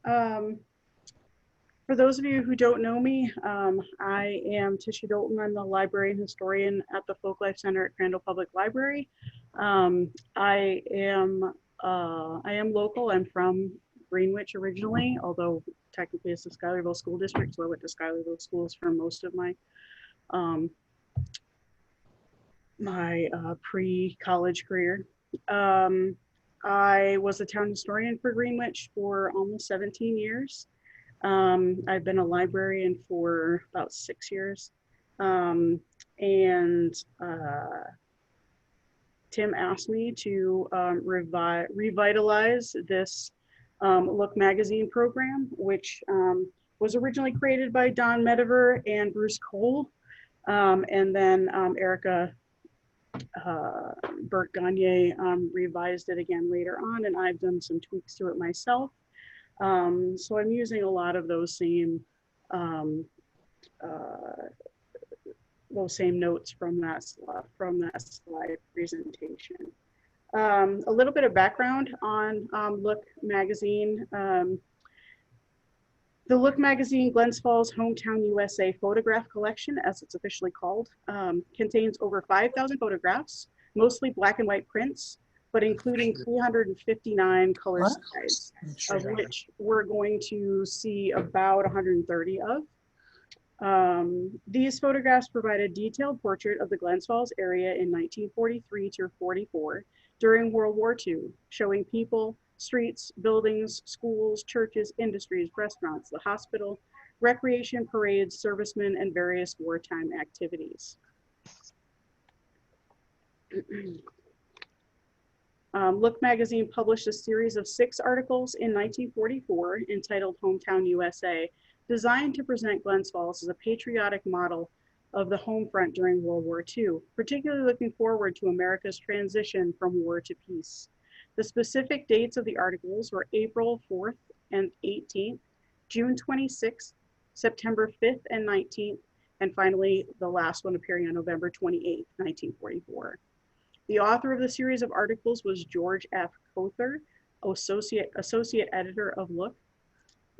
For those of you who don't know me, I am Tisha Dolton. I'm the librarian historian at the Folklife Center at Crandall Public Library. I am local. I'm from Greenwich originally, although technically it's the Schuylerville School District, so I went to Schuylerville schools for most of my um, pre-college career. Um, I was a town historian for Greenwich for almost 17 years. I've been a librarian for about 6 years. And Tim asked me to revitalize this Look magazine program, which was originally created by Don Mediver and Bruce Cole. And then Erica Burt Gagne revised it again later on, and I've done some tweaks to it myself. So I'm using a lot of those same notes from that slide presentation. A little bit of background on Look magazine. The Look magazine, Glens Falls Hometown USA photograph collection, as it's officially called, contains over 5,000 photographs, mostly black and white prints, but including 359 color slides, of which we're going to see about 130 of. These photographs provide a detailed portrait of the Glens Falls area in 1943 to 44 during World War II, showing people, streets, buildings, schools, churches, industries, restaurants, the hospital, recreation, parades, servicemen, and various wartime activities. Look magazine published a series of 6 articles in 1944 entitled Hometown USA, designed to present Glens Falls as a patriotic model of the home front during World War II, particularly looking forward to America's transition from war to peace. The specific dates of the articles were April 4th and 18th, June 26th, September 5th and 19th, and finally the last one appearing on November 28th, 1944. The author of the series of articles was George F. Cother, associate editor of Look,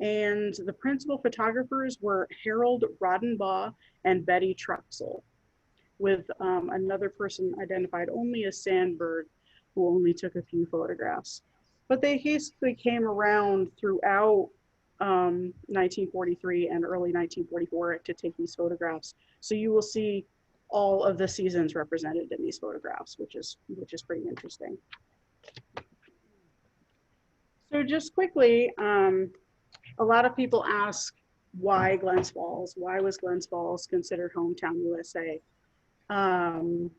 and the principal photographers were Harold Rodenbaugh and Betty Truxell, with another person identified only as Sandberg, who only took a few photographs. But they basically came around throughout 1943 and early 1944 to take these photographs. So you will see all of the seasons represented in these photographs, which is pretty interesting. So just quickly, a lot of people ask, why Glens Falls? Why was Glens Falls considered Hometown USA? And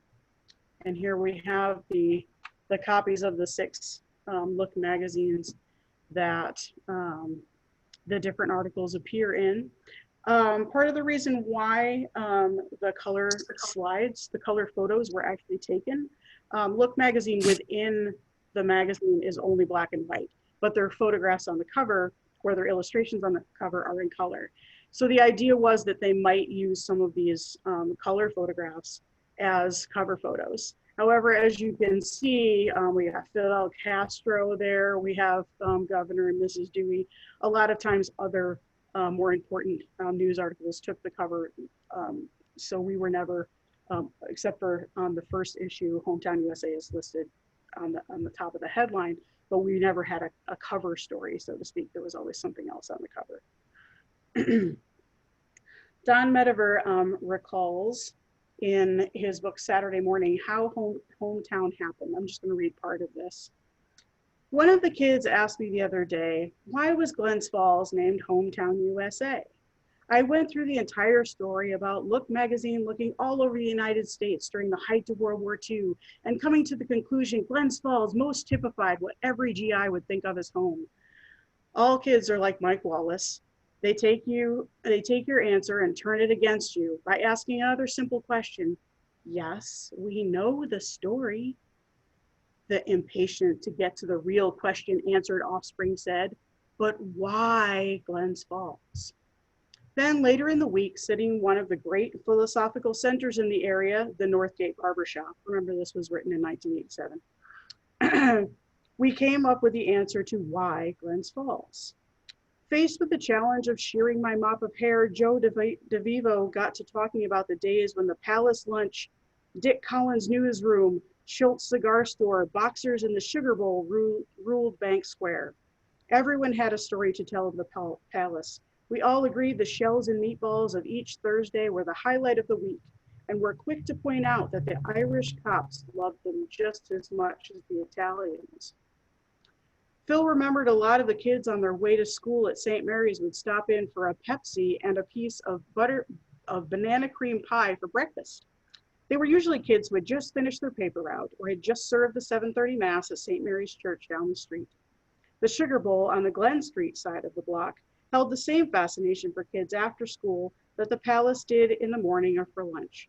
here we have the copies of the 6 Look magazines that the different articles appear in. Part of the reason why the color slides, the color photos were actually taken, Look magazine within the magazine is only black and white, but their photographs on the cover or their illustrations on the cover are in color. So the idea was that they might use some of these color photographs as cover photos. However, as you can see, we have Fidel Castro there, we have Governor and Mrs. Dewey. A lot of times other more important news articles took the cover. So we were never, except for on the first issue, Hometown USA is listed on the top of the headline, but we never had a cover story, so to speak. There was always something else on the cover. Don Mediver recalls in his book, Saturday Morning, how hometown happened. I'm just gonna read part of this. One of the kids asked me the other day, why was Glens Falls named Hometown USA? I went through the entire story about Look magazine looking all over the United States during the height of World War II and coming to the conclusion Glens Falls most typified what every GI would think of as home. All kids are like Mike Wallace. They take your answer and turn it against you by asking another simple question. Yes, we know the story. The impatient to get to the real question answered offspring said, but why Glens Falls? Then later in the week, sitting in one of the great philosophical centers in the area, the Northgate Barbershop, remember this was written in 1987, we came up with the answer to why Glens Falls. Faced with the challenge of shearing my mop of hair, Joe DeVivo got to talking about the days when the Palace Lunch, Dick Collins' newsroom, Schultz cigar store, boxers in the Sugar Bowl ruled Bank Square. Everyone had a story to tell of the palace. We all agreed the shells and meatballs of each Thursday were the highlight of the week, and were quick to point out that the Irish cops loved them just as much as the Italians. Phil remembered a lot of the kids on their way to school at St. Mary's would stop in for a Pepsi and a piece of banana cream pie for breakfast. They were usually kids who had just finished their paper route or had just served the 7:30 Mass at St. Mary's Church down the street. The Sugar Bowl on the Glen Street side of the block held the same fascination for kids after school that the Palace did in the morning or for lunch.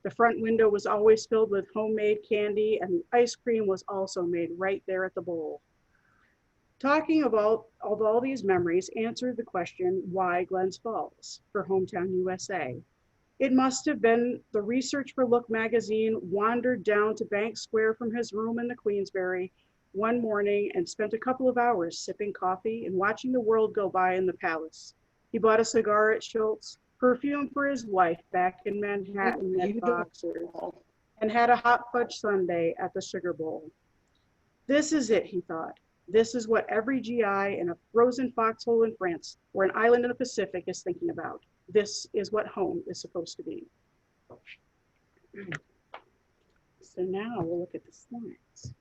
The front window was always filled with homemade candy, and the ice cream was also made right there at the bowl. Talking about all these memories answered the question, why Glens Falls for Hometown USA? It must have been the Research for Look magazine wandered down to Bank Square from his room in the Queensbury one morning and spent a couple of hours sipping coffee and watching the world go by in the Palace. He bought a cigar at Schultz, perfume for his wife back in Manhattan at Boxers, and had a hot fudge sundae at the Sugar Bowl. This is it, he thought. This is what every GI in a frozen foxhole in France or an island in the Pacific is thinking about. This is what home is supposed to be. So now we'll look at the slides.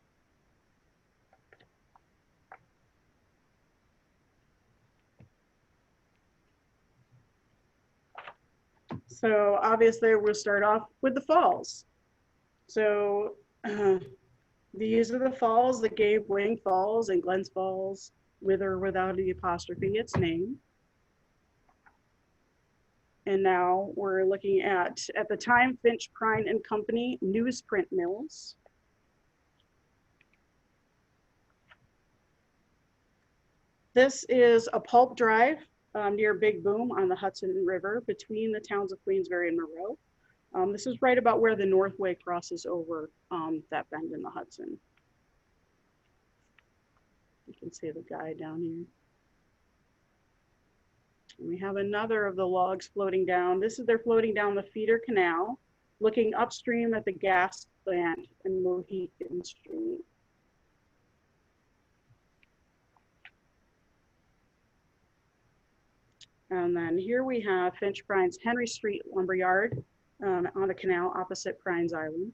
So obviously we'll start off with the falls. So these are the falls that gave Wing Falls and Glens Falls, with or without the apostrophe, its name. And now we're looking at the time, Finch, Prine and Company newsprint mills. This is a pulp drive near Big Boom on the Hudson River between the towns of Queensbury and Monroe. This is right about where the Northway crosses over that bend in the Hudson. You can see the guy down here. And we have another of the logs floating down. They're floating down the feeder canal, looking upstream at the gas plant in Mohican Street. And then here we have Finch Prine's Henry Street Lumberyard on the canal opposite Prine's Island.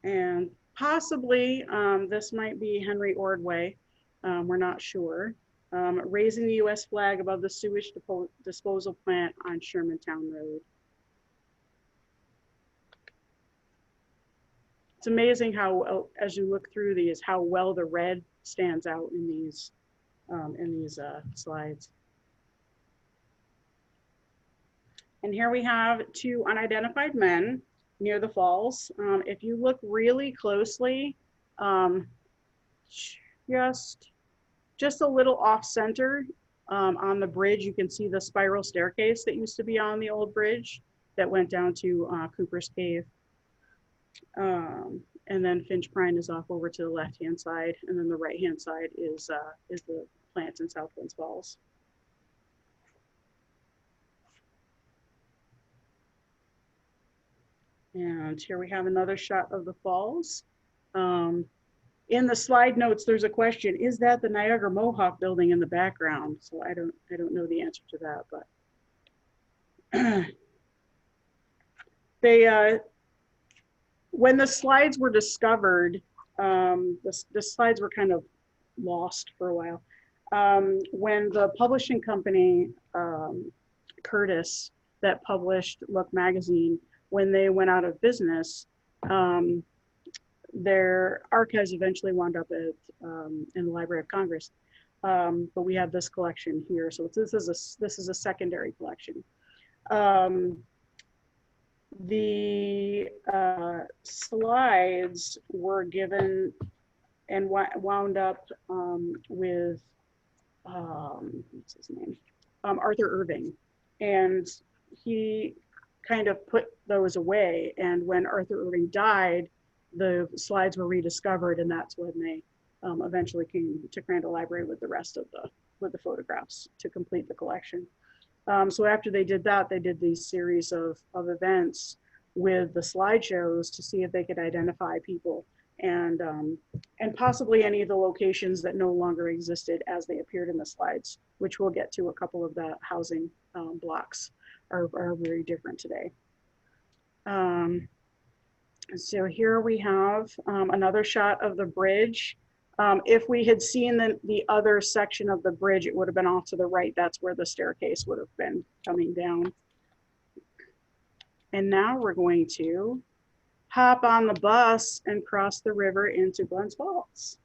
And possibly this might be Henry Ordway, we're not sure. Raising the US flag above the sewage disposal plant on Shermantown Road. It's amazing how, as you look through these, how well the red stands out in these slides. And here we have two unidentified men near the falls. If you look really closely, just a little off center on the bridge, you can see the spiral staircase that used to be on the old bridge that went down to Cooper's Cave. And then Finch Prine is off over to the left-hand side, and then the right-hand side is the plant in South Glens Falls. And here we have another shot of the falls. In the slide notes, there's a question: is that the Niagara Mohawk building in the background? So I don't know the answer to that, but when the slides were discovered, the slides were kind of lost for a while. When the publishing company, Curtis, that published Look magazine, when they went out of business, their archives eventually wound up in the Library of Congress. But we have this collection here, so this is a secondary collection. The slides were given and wound up with what's his name, Arthur Irving, and he kind of put those away. And when Arthur Irving died, the slides were rediscovered, and that's when they eventually came to Crandall Library with the rest of the photographs to complete the collection. So after they did that, they did these series of events with the slideshows to see if they could identify people and possibly any of the locations that no longer existed as they appeared in the slides, which we'll get to. A couple of the housing blocks are very different today. So here we have another shot of the bridge. If we had seen the other section of the bridge, it would have been off to the right. That's where the staircase would have been coming down. And now we're going to hop on the bus and cross the river into Glens Falls.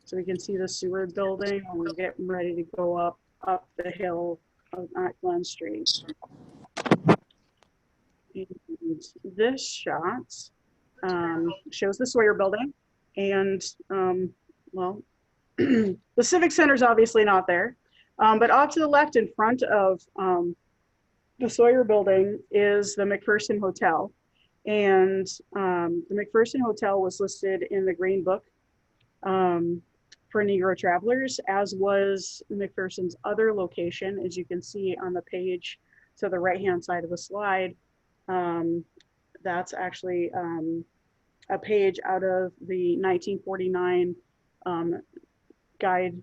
So we can see the Seward building, and we're getting ready to go up the hill at Glen Street. And this shot shows the Sawyer building, and well, the Civic Center is obviously not there, but off to the left in front of the Sawyer building is the McPherson Hotel. And the McPherson Hotel was listed in the Green Book for Negro travelers, as was McPherson's other location, as you can see on the page to the right-hand side of the slide. That's actually a page out of the 1949 guide.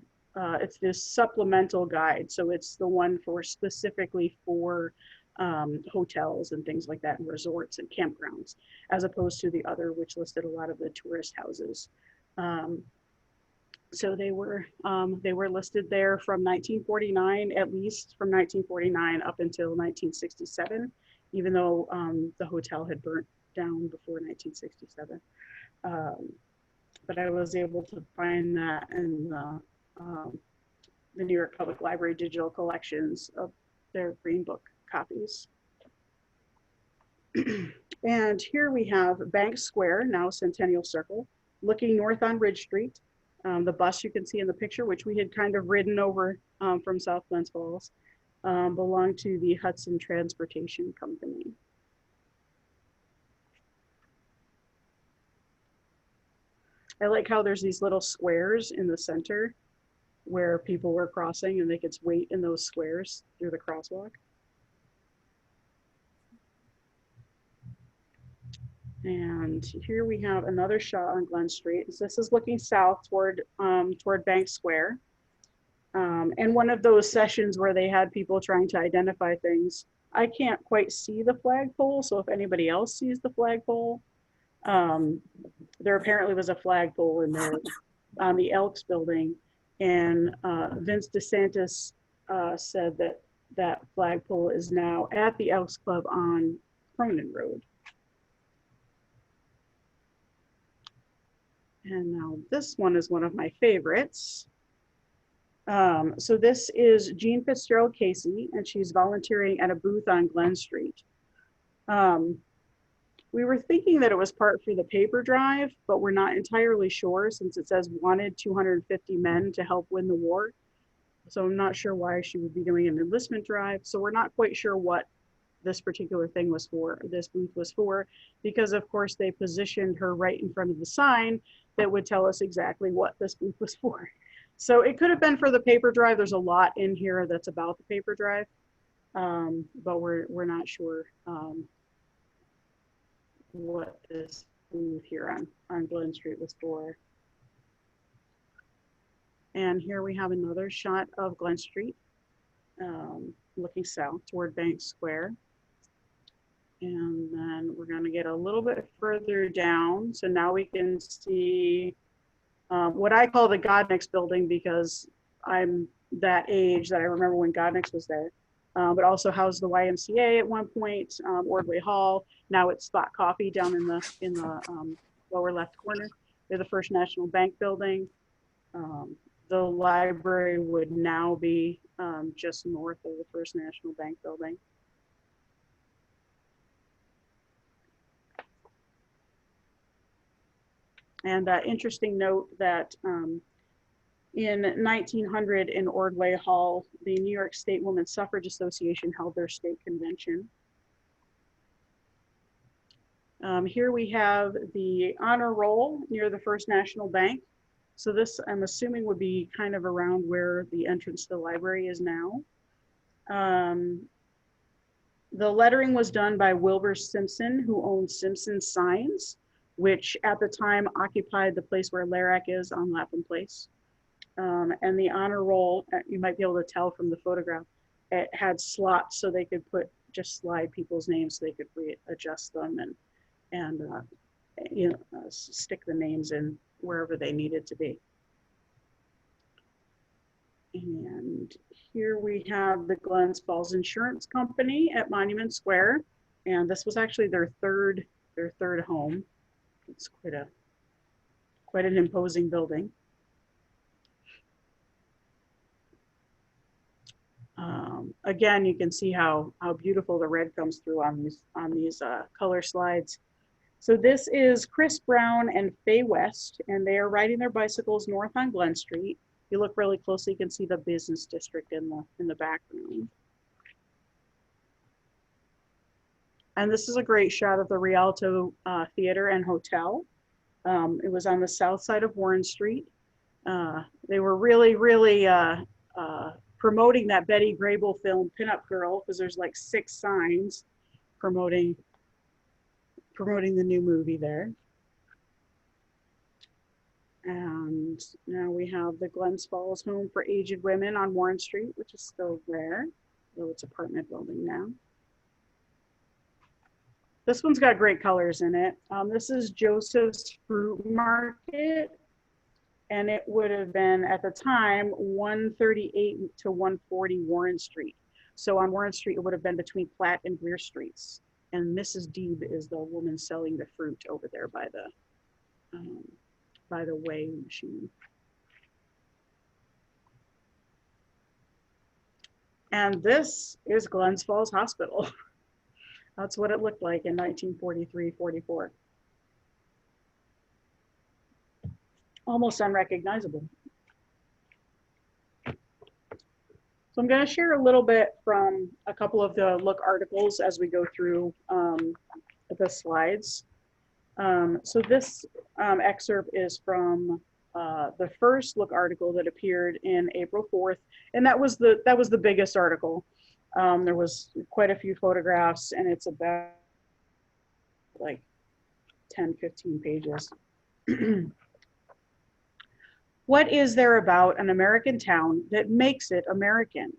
It's this supplemental guide. So it's the one for specifically for hotels and things like that, and resorts and campgrounds, as opposed to the other, which listed a lot of the tourist houses. So they were listed there from 1949, at least from 1949 up until 1967, even though the hotel had burnt down before 1967. But I was able to find that in the New York Public Library digital collections of their Green Book copies. And here we have Bank Square, now Centennial Circle, looking north on Ridge Street. The bus you can see in the picture, which we had kind of ridden over from South Glens Falls, belonged to the Hudson Transportation Company. I like how there's these little squares in the center where people were crossing, and they could wait in those squares through the crosswalk. And here we have another shot on Glen Street. This is looking south toward Bank Square. And one of those sessions where they had people trying to identify things. I can't quite see the flagpole, so if anybody else sees the flagpole, there apparently was a flagpole in there on the Elks building, and Vince DeSantis said that that flagpole is now at the Elks Club on Cronin Road. And now this one is one of my favorites. So this is Jean Fitzgerald Casey, and she's volunteering at a booth on Glen Street. We were thinking that it was part for the paper drive, but we're not entirely sure, since it says wanted 250 men to help win the war. So I'm not sure why she would be doing an enlistment drive. So we're not quite sure what this particular thing was for, this booth was for, because of course they positioned her right in front of the sign that would tell us exactly what this booth was for. So it could have been for the paper drive. There's a lot in here that's about the paper drive, but we're not sure what this booth here on Glen Street was for. And here we have another shot of Glen Street, looking south toward Bank Square. And then we're going to get a little bit further down. So now we can see what I call the Godnick's building, because I'm that age that I remember when Godnick's was there, but also housed the YMCA at one point, Ordway Hall. Now it's Spot Coffee down in the lower left corner. They're the First National Bank building. The library would now be just north of the First National Bank building. And interesting note that In 1900 in Ordway Hall, the New York State Women's Suffrage Association held their state convention. Here we have the honor roll near the First National Bank. So this, I'm assuming, would be kind of around where the entrance to the library is now. The lettering was done by Wilbur Simpson, who owned Simpson Signs, which at the time occupied the place where Larac is on Lapham Place. And the honor roll, you might be able to tell from the photograph, it had slots so they could just slide people's names so they could readjust them and stick the names in wherever they needed to be. And here we have the Glens Falls Insurance Company at Monument Square. And this was actually their third home. It's quite an imposing building. Again, you can see how beautiful the red comes through on these color slides. So this is Chris Brown and Faye West, and they are riding their bicycles north on Glen Street. If you look really closely, you can see the business district in the background. And this is a great shot of the Rialto Theater and Hotel. It was on the south side of Warren Street. They were really promoting that Betty Grable film, Pinup Girl, because there's like 6 signs promoting the new movie there. And now we have the Glens Falls Home for Aged Women on Warren Street, which is still there, though it's apartment building now. This one's got great colors in it. This is Joseph's Fruit Market, and it would have been, at the time, 138 to 140 Warren Street. So on Warren Street, it would have been between Platt and Greer Streets. And Mrs. Deeb is the woman selling the fruit over there by the weighing machine. And this is Glens Falls Hospital. That's what it looked like in 1943-44. Almost unrecognizable. So I'm going to share a little bit from a couple of the Look articles as we go through the slides. So this excerpt is from the first Look article that appeared in April 4th, and that was the biggest article. There was quite a few photographs, and it's about like 10-15 pages. What is there about an American town that makes it American?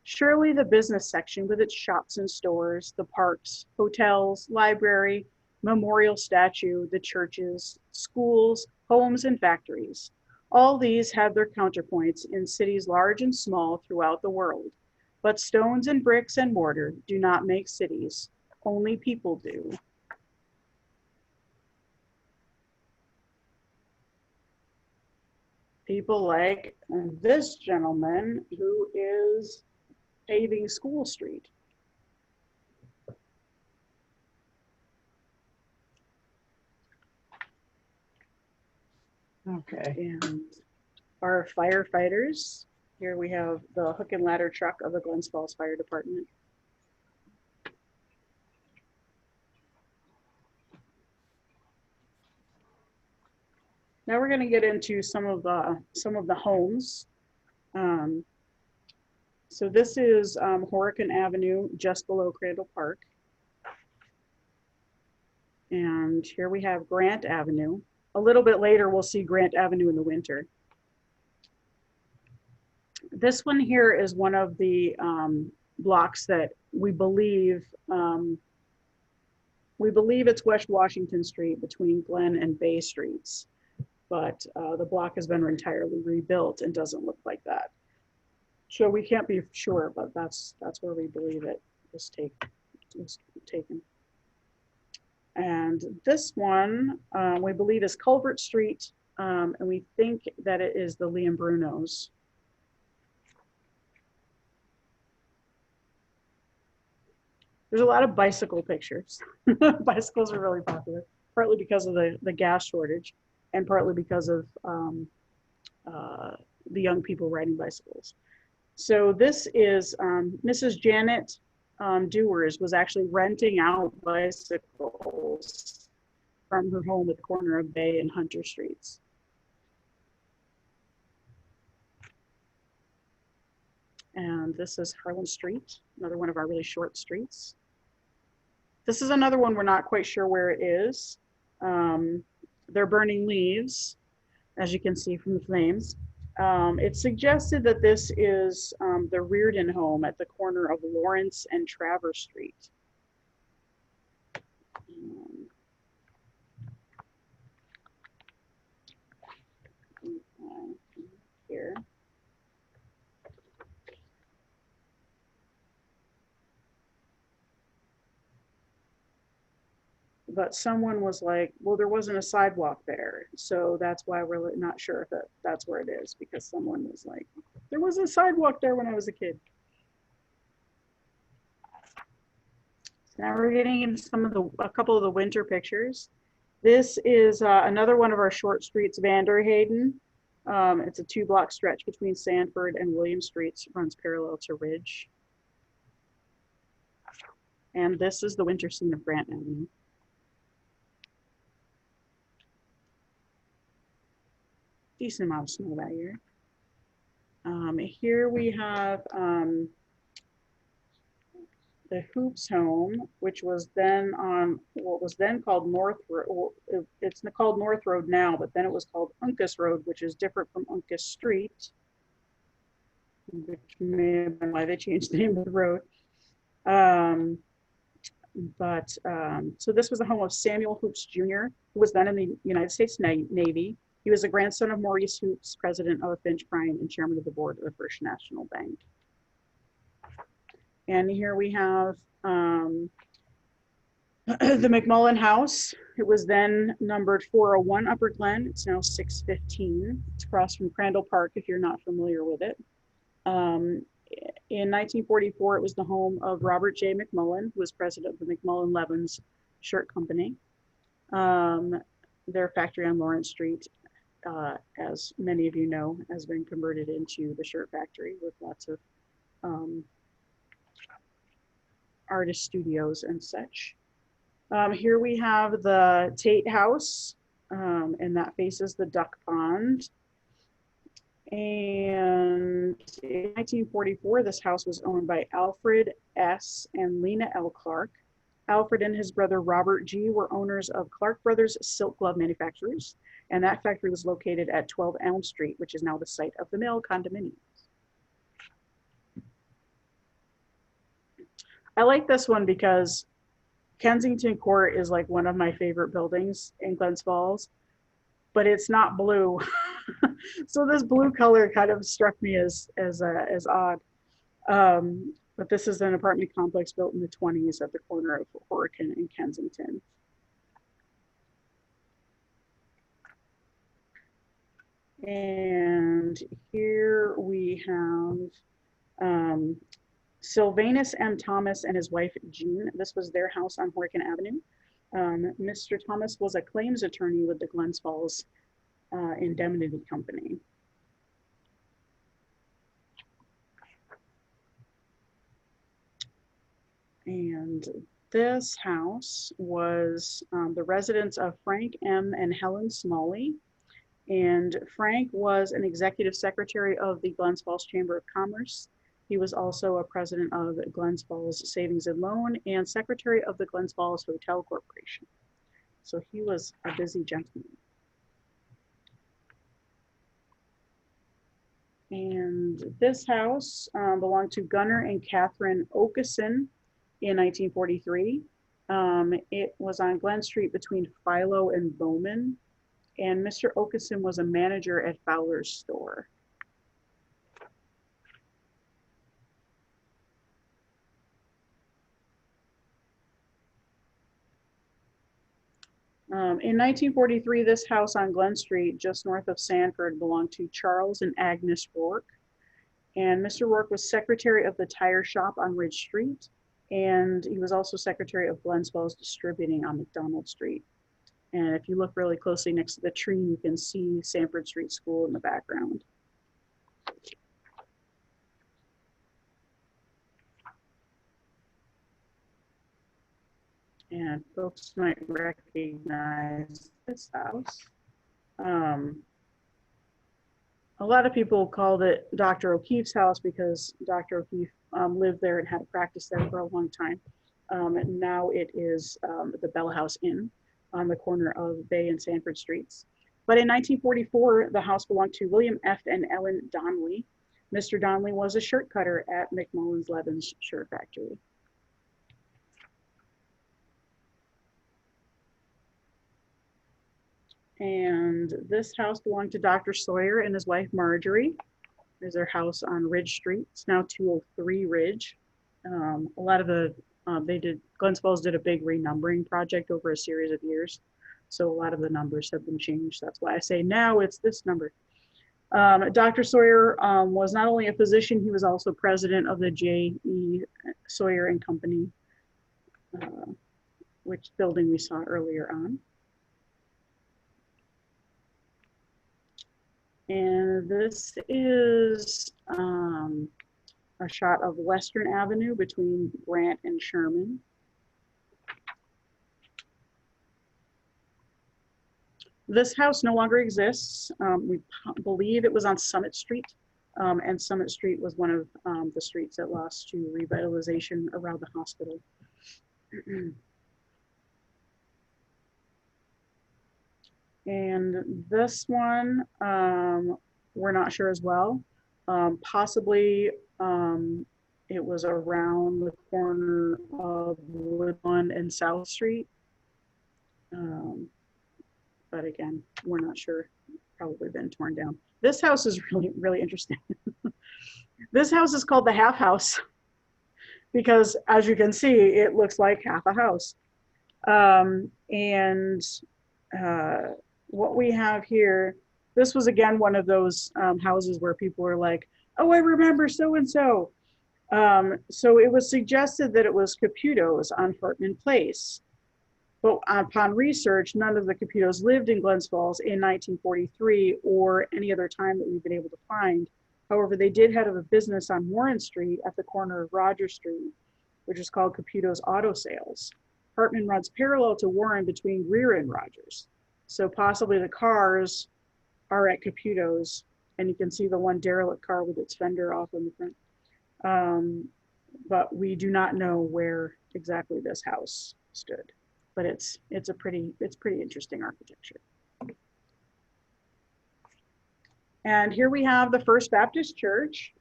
Surely the business section with its shops and stores, the parks, hotels, library, memorial statue, the churches, schools, homes, and factories. All these have their counterpoints in cities large and small throughout the world. But stones and bricks and mortar do not make cities, only people do. People like this gentleman who is paving School Street. Okay. And our firefighters, here we have the hook and ladder truck of the Glens Falls Fire Department. Now we're going to get into some of the homes. So this is Horicon Avenue, just below Crandall Park. And here we have Grant Avenue. A little bit later, we'll see Grant Avenue in the winter. This one here is one of the blocks that we believe it's West Washington Street between Glen and Bay Streets. But the block has been entirely rebuilt and doesn't look like that. So we can't be sure, but that's where we believe it was taken. And this one we believe is Culvert Street, and we think that it is the Liam Bruno's. There's a lot of bicycle pictures. Bicycles are really popular, partly because of the gas shortage, and partly because of the young people riding bicycles. So this is Mrs. Janet Dewars was actually renting out bicycles from her home at the corner of Bay and Hunter Streets. And this is Harlan Street, another one of our really short streets. This is another one we're not quite sure where it is. They're burning leaves, as you can see from the flames. It's suggested that this is the Reardon home at the corner of Lawrence and Travers Street. Here. But someone was like, well, there wasn't a sidewalk there. So that's why we're not sure if that's where it is, because someone was like, there was a sidewalk there when I was a kid. So now we're getting into a couple of the winter pictures. This is another one of our short streets, Vanderhayden. It's a 2-block stretch between Sanford and William Streets, runs parallel to Ridge. And this is the winter scene of Grant Avenue. Decent amount of snow that year. Here we have the Hoops home, which was then on what was then called North Road. It's called North Road now, but then it was called Uncas Road, which is different from Uncas Street, which may have been why they changed the name of the road. So this was the home of Samuel Hoops Jr., who was then in the United States Navy. He was the grandson of Maurice Hoops, president of Finch Prime and chairman of the board of the First National Bank. And here we have the McMullen House. It was then numbered 401 Upper Glen. It's now 615. It's across from Crandall Park, if you're not familiar with it. In 1944, it was the home of Robert J. McMullen, who was president of the McMullen-Levins Shirt Company. Their factory on Lawrence Street, as many of you know, has been converted into the shirt factory with lots of artist studios and such. Here we have the Tate House, and that faces the Duck Pond. And in 1944, this house was owned by Alfred S. and Lena L. Clark. Alfred and his brother Robert G. were owners of Clark Brothers Silk Glove Manufacturers, and that factory was located at 12 Elm Street, which is now the site of the Mill condominiums. I like this one because Kensington Court is like one of my favorite buildings in Glens Falls, but it's not blue. So this blue color kind of struck me as odd. But this is an apartment complex built in the 20s at the corner of Horicon and Kensington. And here we have Sylvanus M. Thomas and his wife Jean. This was their house on Horicon Avenue. Mr. Thomas was a claims attorney with the Glens Falls Indemnity Company. And this house was the residence of Frank M. and Helen Smalley. And Frank was an executive secretary of the Glens Falls Chamber of Commerce. He was also a president of Glens Falls Savings and Loan and secretary of the Glens Falls Hotel Corporation. So he was a busy gentleman. And this house belonged to Gunnar and Catherine Okeson in 1943. It was on Glen Street between Philo and Bowman. And Mr. Okeson was a manager at Fowler's store. In 1943, this house on Glen Street, just north of Sanford, belonged to Charles and Agnes Rourke. And Mr. Rourke was secretary of the tire shop on Ridge Street. And he was also secretary of Glens Falls Distributing on McDonald Street. And if you look really closely next to the tree, you can see Sanford Street School in the background. And folks might recognize this house. A lot of people called it Dr. O'Keefe's house because Dr. O'Keefe lived there and had a practice there for a long time. And now it is the Bell House Inn on the corner of Bay and Sanford Streets. But in 1944, the house belonged to William F. and Ellen Donnelly. Mr. Donnelly was a shirt cutter at McMullen's Levin's Shirt Factory. And this house belonged to Dr. Sawyer and his wife Marjorie. There's their house on Ridge Street. It's now 203 Ridge. A lot of the, Glens Falls did a big renumbering project over a series of years. So a lot of the numbers have been changed. That's why I say now it's this number. Dr. Sawyer was not only a physician, he was also president of the J.E. Sawyer and Company, which building we saw earlier on. And this is a shot of Western Avenue between Grant and Sherman. This house no longer exists. We believe it was on Summit Street, and Summit Street was one of the streets that lost to revitalization around the hospital. And this one, we're not sure as well. Possibly it was around the corner of Woodlawn and South Street. But again, we're not sure, probably been torn down. This house is really, really interesting. This house is called the Half House because as you can see, it looks like half a house. What we have here, this was again one of those houses where people were like, oh, I remember so-and-so. So it was suggested that it was Caputo's on Hartman Place. But upon research, none of the Caputos lived in Glens Falls in 1943 or any other time that we've been able to find. However, they did have a business on Warren Street at the corner of Rogers Street, which is called Caputo's Auto Sales. Hartman runs parallel to Warren between Greer and Rogers. So possibly the cars are at Caputo's, and you can see the one derelict car with its fender off in the front. But we do not know where exactly this house stood. But it's pretty interesting architecture. And here we have the First Baptist Church,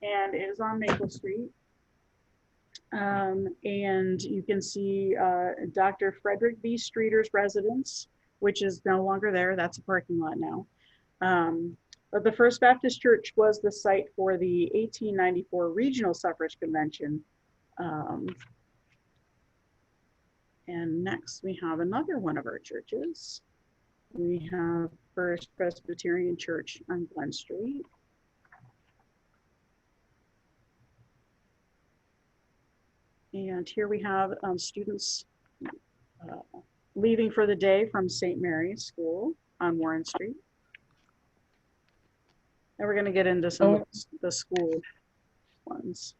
and it is on Maple Street. And you can see Dr. Frederick B. Streeter's residence, which is no longer there. That's a parking lot now. But the First Baptist Church was the site for the 1894 Regional Suffrage Convention. And next we have another one of our churches. We have First Presbyterian Church on Glen Street. And here we have students leaving for the day from St. Mary's School on Warren Street. And we're going to get into some of the school ones.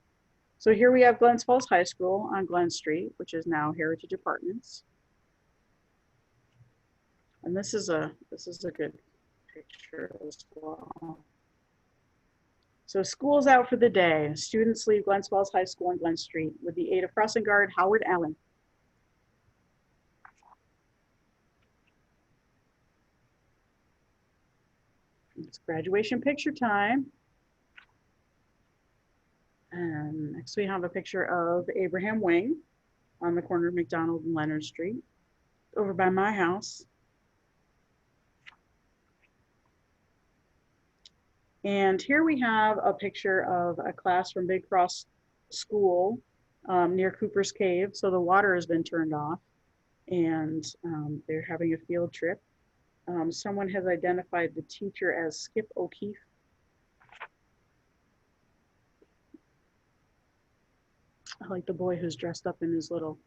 So here we have Glens Falls High School on Glen Street, which is now Heritage Apartments. And this is a good picture as well. So school's out for the day. Students leave Glens Falls High School on Glen Street with the aid of crossing guard Howard Allen. It's graduation picture time. And next we have a picture of Abraham Wing on the corner of McDonald and Leonard Street, over by my house. And here we have a picture of a class from Big Cross School near Cooper's Cave. So the water has been turned off and they're having a field trip. Someone has identified the teacher as Skip O'Keefe. I like the boy who's dressed up in his little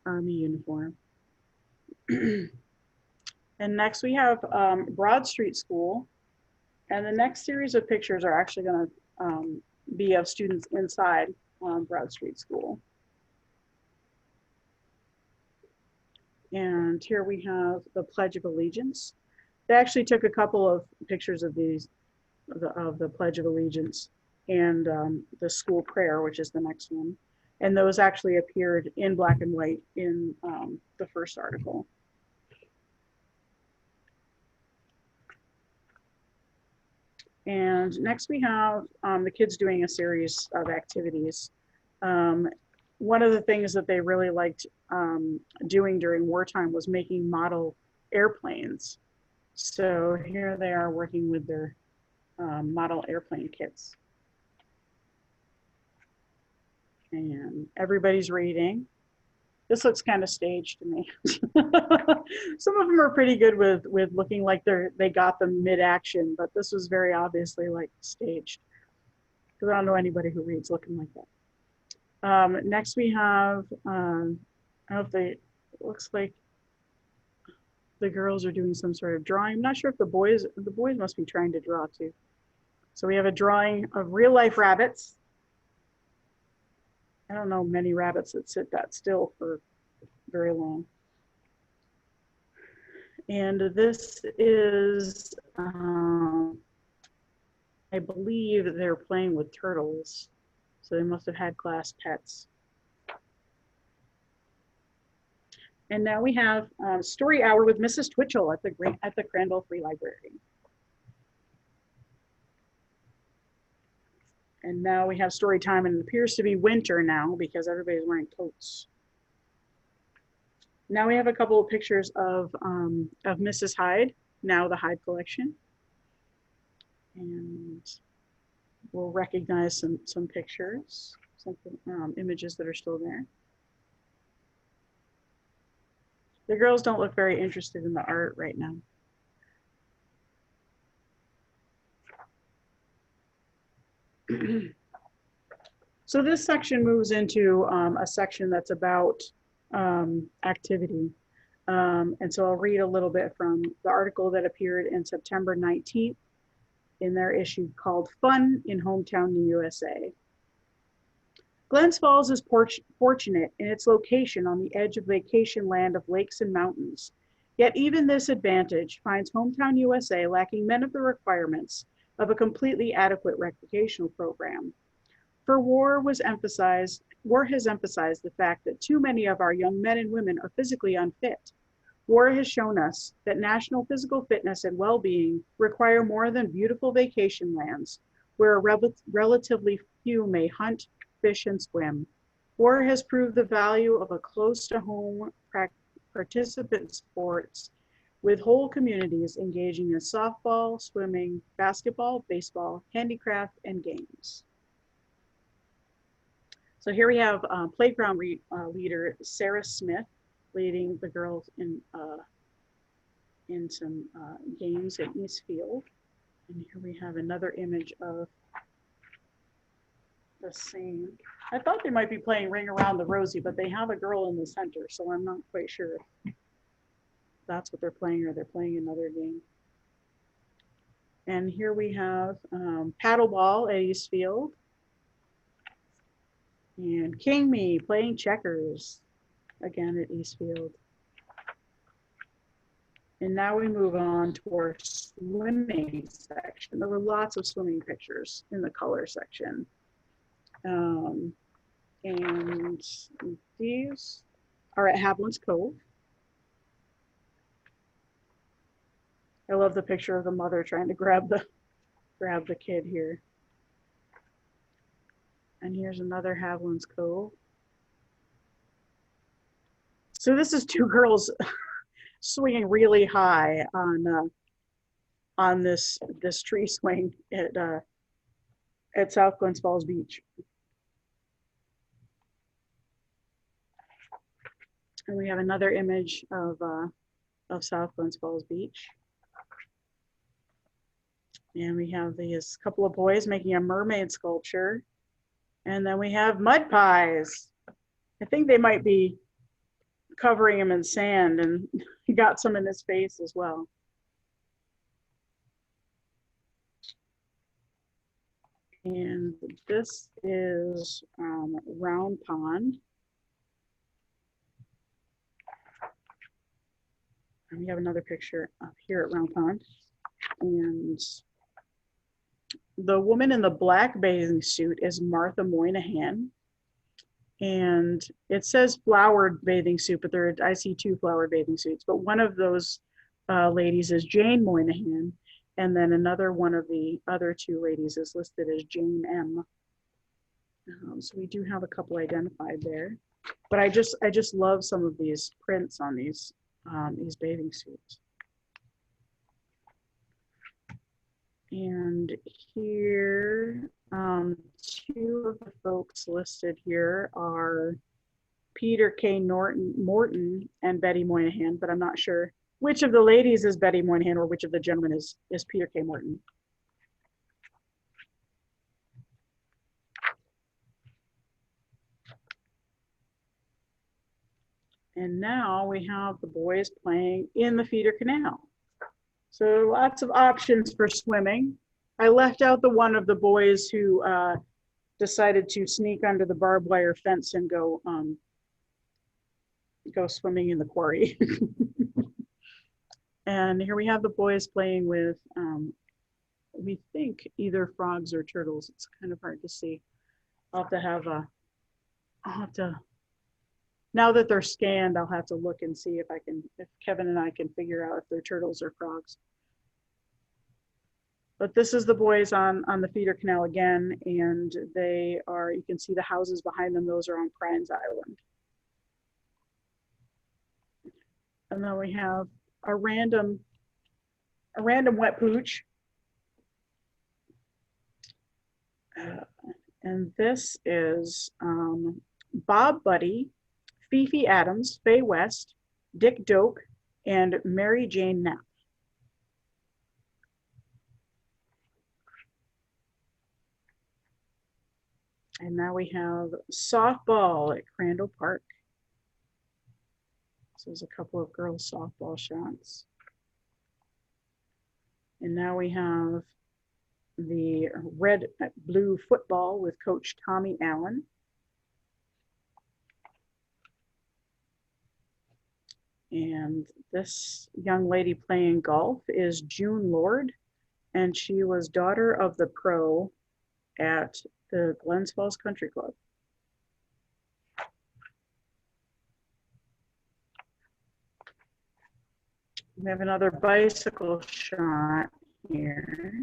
army uniform. And next we have Broad Street School. And the next series of pictures are actually going to be of students inside Broad Street School. And here we have the Pledge of Allegiance. They actually took a couple of pictures of these, of the Pledge of Allegiance and the school prayer, which is the next one. And those actually appeared in black and white in the first article. And next we have the kids doing a series of activities. One of the things that they really liked doing during wartime was making model airplanes. So here they are working with their model airplane kits. And everybody's reading. This looks kind of staged to me. Some of them are pretty good with looking like they got them mid-action, but this was very obviously like staged. Because I don't know anybody who reads looking like that. Next we have, I don't know if it looks like the girls are doing some sort of drawing. I'm not sure if the boys must be trying to draw too. So we have a drawing of real life rabbits. I don't know many rabbits that sit that still for very long. And this is, I believe they're playing with turtles. So they must have had glass pets. And now we have story hour with Mrs. Twitchell at the Crandall Free Library. And now we have story time, and it appears to be winter now because everybody's wearing coats. Now we have a couple of pictures of Mrs. Hyde, now the Hyde collection. And we'll recognize some pictures, some images that are still there. The girls don't look very interested in the art right now. So this section moves into a section that's about activity. And so I'll read a little bit from the article that appeared in September 19th in their issue called Fun in Hometown New USA. Glens Falls is fortunate in its location on the edge of vacation land of lakes and mountains. Yet even this advantage finds Hometown USA lacking many of the requirements of a completely adequate recreational program. For war has emphasized the fact that too many of our young men and women are physically unfit. War has shown us that national physical fitness and well-being require more than beautiful vacation lands where relatively few may hunt, fish, and swim. War has proved the value of a close-to-home participant sports with whole communities engaging in softball, swimming, basketball, baseball, handicraft, and games. So here we have playground leader Sarah Smith leading the girls in some games at Eastfield. And here we have another image of the same. I thought they might be playing Ring Around the Rosie, but they have a girl in the center, so I'm not quite sure if that's what they're playing or they're playing another game. And here we have paddleball at Eastfield. And King Me playing checkers again at Eastfield. And now we move on to our swimming section. There were lots of swimming pictures in the color section. And these are at Haviland's Cove. I love the picture of the mother trying to grab the kid here. And here's another Haviland's Cove. So this is two girls swinging really high on this tree swing at South Glens Falls Beach. And we have another image of South Glens Falls Beach. And we have these couple of boys making a mermaid sculpture. And then we have mud pies. I think they might be covering him in sand, and he got some in his face as well. And this is Round Pond. We have another picture up here at Round Pond. And the woman in the black bathing suit is Martha Moynihan. And it says flowered bathing suit, but I see 2 flowered bathing suits. But one of those ladies is Jane Moynihan. And then another one of the other 2 ladies is listed as Jane M. So we do have a couple identified there. But I just love some of these prints on these bathing suits. And here, 2 of the folks listed here are Peter K. Morton and Betty Moynihan, but I'm not sure which of the ladies is Betty Moynihan or which of the gentlemen is Peter K. Morton. And now we have the boys playing in the feeder canal. So lots of options for swimming. I left out the one of the boys who decided to sneak under the barbed wire fence and go swimming in the quarry. And here we have the boys playing with, we think either frogs or turtles. It's kind of hard to see. I'll have to, now that they're scanned, I'll have to look and see if Kevin and I can figure out if they're turtles or frogs. But this is the boys on the feeder canal again, and they are, you can see the houses behind them, those are on Prine's Island. And then we have a random wet pooch. And this is Bob Buddy, Fifi Adams, Faye West, Dick Doak, and Mary Jane Knapp. And now we have softball at Crandall Park. So there's a couple of girls softball shots. And now we have the red blue football with Coach Tommy Allen. And this young lady playing golf is June Lord, and she was daughter of the pro at the Glens Falls Country Club. We have another bicycle shot here.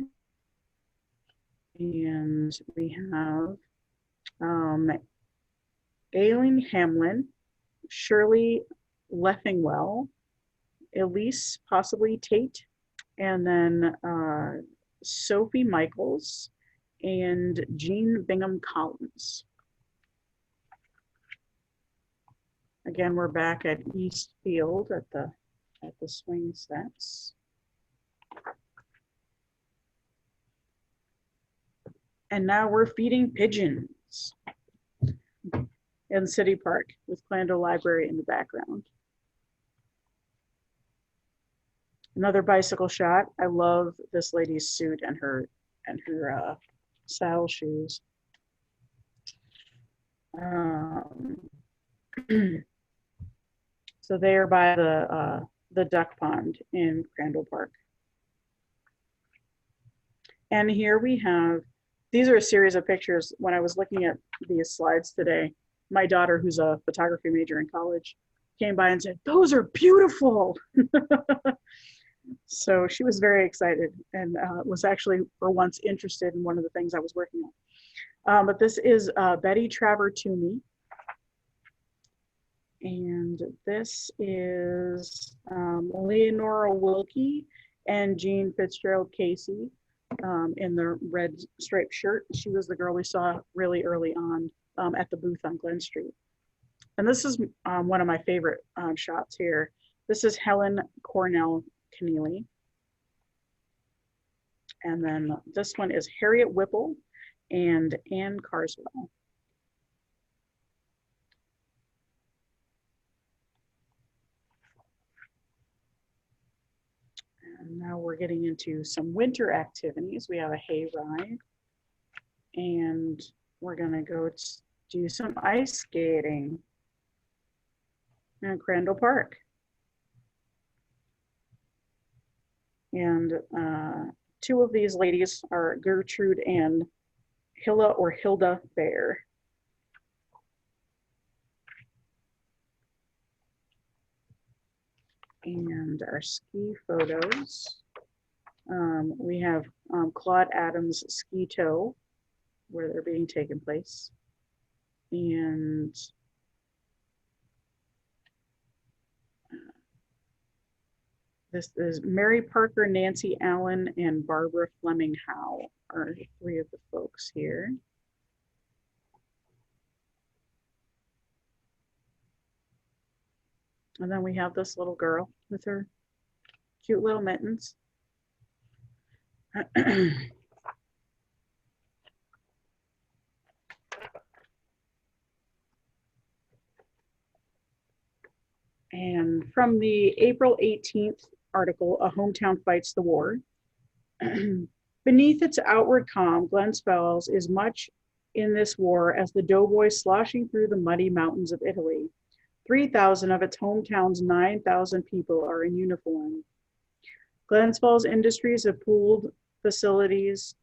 And we have Aileen Hamlin, Shirley Leffingwell, Elise possibly Tate, and then Sophie Michaels and Jean Bingham Collins. Again, we're back at East Field at the swing sets. And now we're feeding pigeons in City Park with Crandall Library in the background. Another bicycle shot. I love this lady's suit and her saddle shoes. So they are by the duck pond in Crandall Park. And here we have, these are a series of pictures. When I was looking at these slides today, my daughter, who's a photography major in college, came by and said, "Those are beautiful." So she was very excited and was actually for once interested in one of the things I was working on. But this is Betty Traver Toomey. And this is Leonora Wilkie and Jean Fitzgerald Casey in the red striped shirt. She was the girl we saw really early on at the booth on Glen Street. And this is one of my favorite shots here. This is Helen Cornell Keneally. And then this one is Harriet Whipple and Ann Carswell. And now we're getting into some winter activities. We have a hay ride, and we're gonna go do some ice skating at Crandall Park. And two of these ladies are Gertrude and Hilda Bear. And our ski photos. We have Claude Adams' ski tow, where they're being taken place. And this is Mary Parker, Nancy Allen, and Barbara Fleming Howe are three of the folks here. And then we have this little girl with her cute little mittens. And from the April 18th article, A Hometown Fights the War, beneath its outward calm, Glens Falls is much in this war as the doughboys sloshing through the muddy mountains of Italy. 3,000 of its hometown's 9,000 people are in uniform. Glens Falls Industries have pooled facilities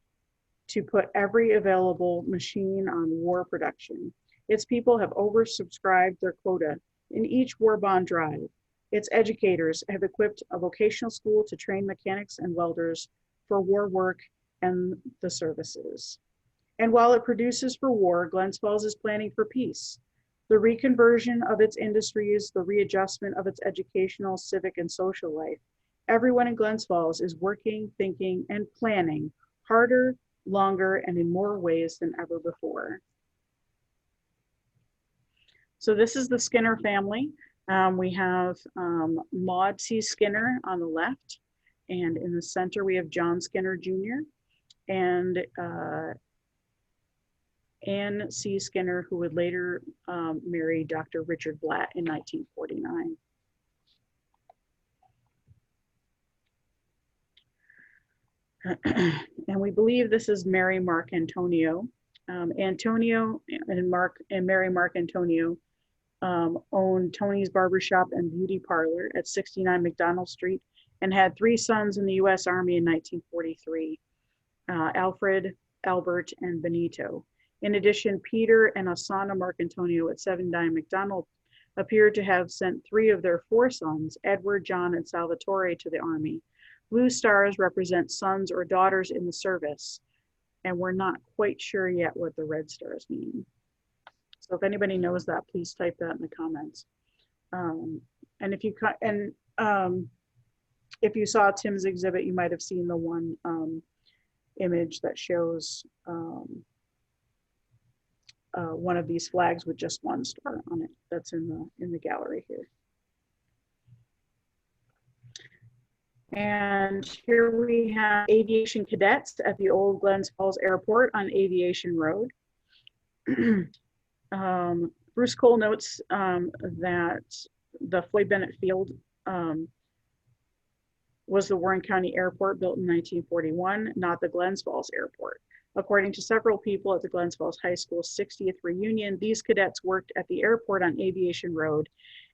to put every available machine on war production. Its people have oversubscribed their quota in each war bond drive. Its educators have equipped a vocational school to train mechanics and welders for war work and the services. And while it produces for war, Glens Falls is planning for peace. The reconversion of its industries, the readjustment of its educational, civic, and social life. Everyone in Glens Falls is working, thinking, and planning harder, longer, and in more ways than ever before. So this is the Skinner family. We have Maud C. Skinner on the left, and in the center we have John Skinner Jr. and Anne C. Skinner, who would later marry Dr. Richard Blatt in 1949. And we believe this is Mary Mark Antonio. Antonio and Mary Mark Antonio owned Tony's Barbershop and Beauty Parlor at 69 McDonald Street and had 3 sons in the U.S. Army in 1943, Alfred, Albert, and Benito. In addition, Peter and Asana Marcantonio at 79 McDonald appeared to have sent 3 of their 4 sons, Edward, John, and Salvatore, to the Army. Blue stars represent sons or daughters in the service, and we're not quite sure yet what the red stars mean. So if anybody knows that, please type that in the comments. And if you saw Tim's exhibit, you might have seen the one image that shows one of these flags with just 1 star on it. That's in the gallery here. And here we have aviation cadets at the old Glens Falls Airport on Aviation Road. Bruce Cole notes that the Floyd Bennett Field was the Warren County Airport built in 1941, not the Glens Falls Airport. According to several people at the Glens Falls High School 60th reunion, these cadets worked at the airport on Aviation Road,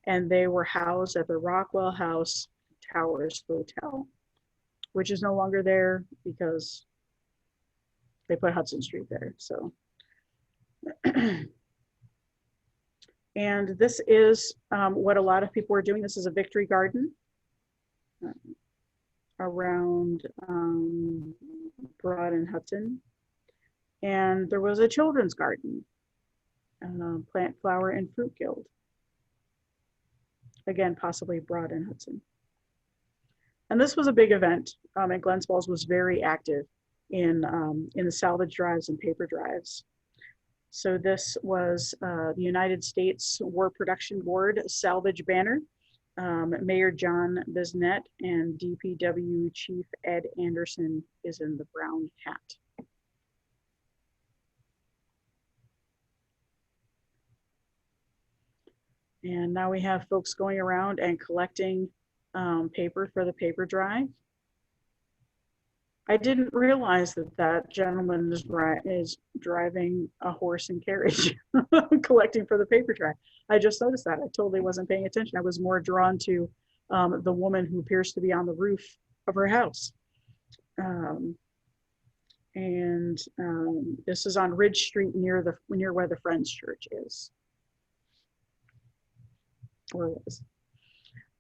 and they were housed at the Rockwell House Towers Hotel, which is no longer there because they put Hudson Street there. So, and this is what a lot of people are doing. This is a victory garden around Broad and Hudson. And there was a children's garden, Plant, Flower, and Fruit Guild. Again, possibly Broad and Hudson. And this was a big event, and Glens Falls was very active in the salvage drives and paper drives. So this was the United States War Production Board Salvage banner. Mayor John Bisnet and DPW Chief Ed Anderson is in the brown hat. And now we have folks going around and collecting paper for the paper drive. I didn't realize that that gentleman is driving a horse and carriage collecting for the paper drive. I just noticed that. I totally wasn't paying attention. I was more drawn to the woman who appears to be on the roof her house. This is on Ridge Street near where the Friends Church is, or was.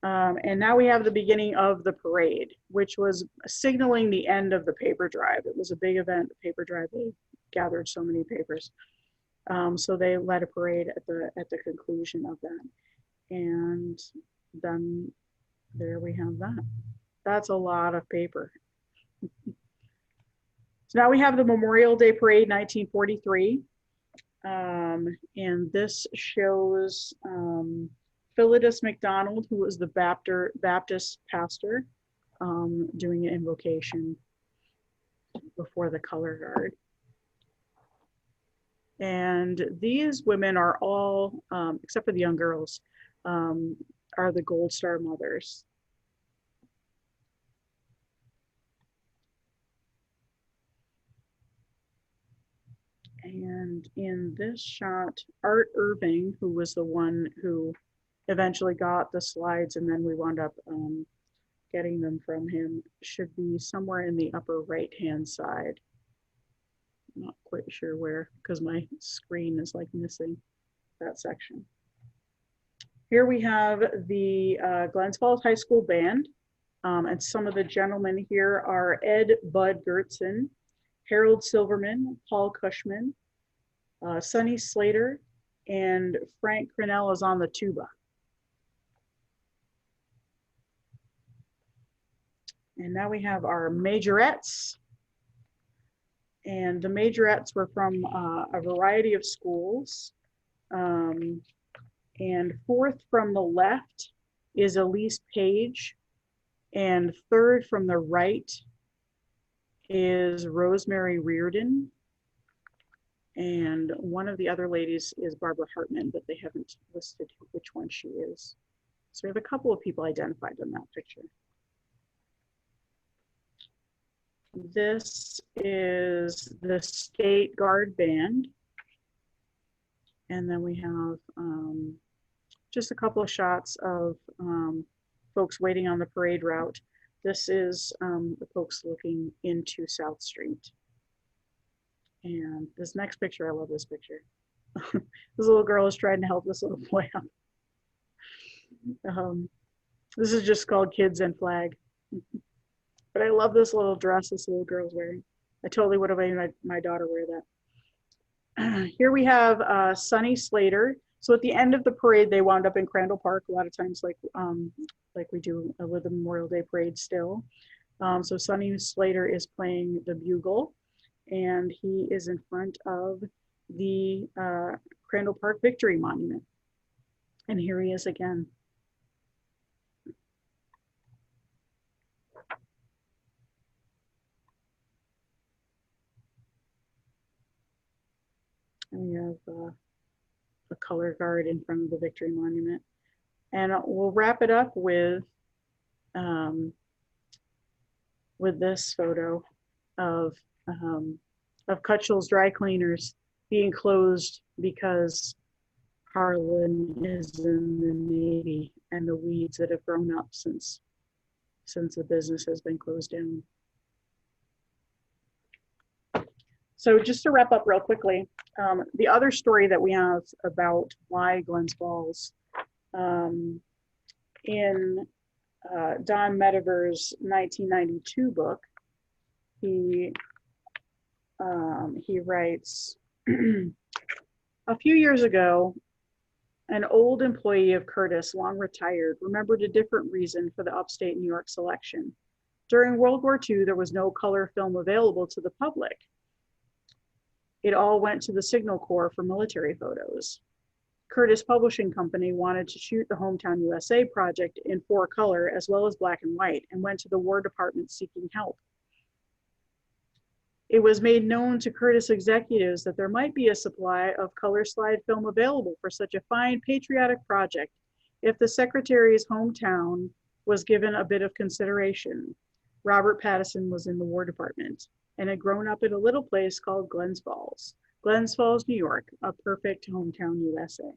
And now we have the beginning of the parade, which was signaling the end of the paper drive. It was a big event, the paper drive. They gathered so many papers. So they led a parade at the conclusion of that. And then there we have that. That's a lot of paper. So now we have the Memorial Day Parade 1943. And this shows Philetus McDonald, who was the Baptist pastor, doing an invocation before the color guard. And these women are all, except for the young girls, are the Gold Star mothers. And in this shot, Art Irving, who was the one who eventually got the slides, and then we wound up getting them from him, should be somewhere in the upper right-hand side. Not quite sure where, because my screen is like missing that section. Here we have the Glens Falls High School Band, and some of the gentlemen here are Ed Bud Gertzen, Harold Silverman, Paul Cushman, Sonny Slater, and Frank Crandall is on the tuba. And now we have our majorettes. And the majorettes were from a variety of schools. And fourth from the left is Elise Page. And third from the right is Rosemary Reardon. And one of the other ladies is Barbara Hartman, but they haven't listed which one she is. So we have a couple of people identified in that picture. This is the State Guard Band. And then we have just a couple of shots of folks waiting on the parade route. This is the folks looking into South Street. And this next picture, I love this picture. This little girl is trying to help this little boy out. This is just called Kids and Flag. But I love this little dress this little girl's wearing. I totally would have made my daughter wear that. Here we have Sonny Slater. So at the end of the parade, they wound up in Crandall Park a lot of times, like we do with the Memorial Day Parade still. So Sonny Slater is playing the bugle, and he is in front of the Crandall Park Victory Monument. And here he is again. And we have a color guard in front of the Victory Monument. And we'll wrap it up with this photo of Cutchell's Dry Cleaners being closed because Harlan is in the Navy, and the weeds that have grown up since the business has been closed down. So just to wrap up real quickly, the other story that we have about why Glens Falls, in Don Mediver's 1992 book, he writes, a few years ago, an old employee of Curtis, long retired, remembered a different reason for the upstate New York selection. During World War II, there was no color film available to the public. It all went to the Signal Corps for military photos. Curtis Publishing Company wanted to shoot the Hometown USA project in 4-color as well as black and white, and went to the War Department seeking help. It was made known to Curtis executives that there might be a supply of color slide film available for such a fine patriotic project if the Secretary's hometown was given a bit of consideration. Robert Pattison was in the War Department and had grown up in a little place called Glens Falls, New York, a perfect hometown USA.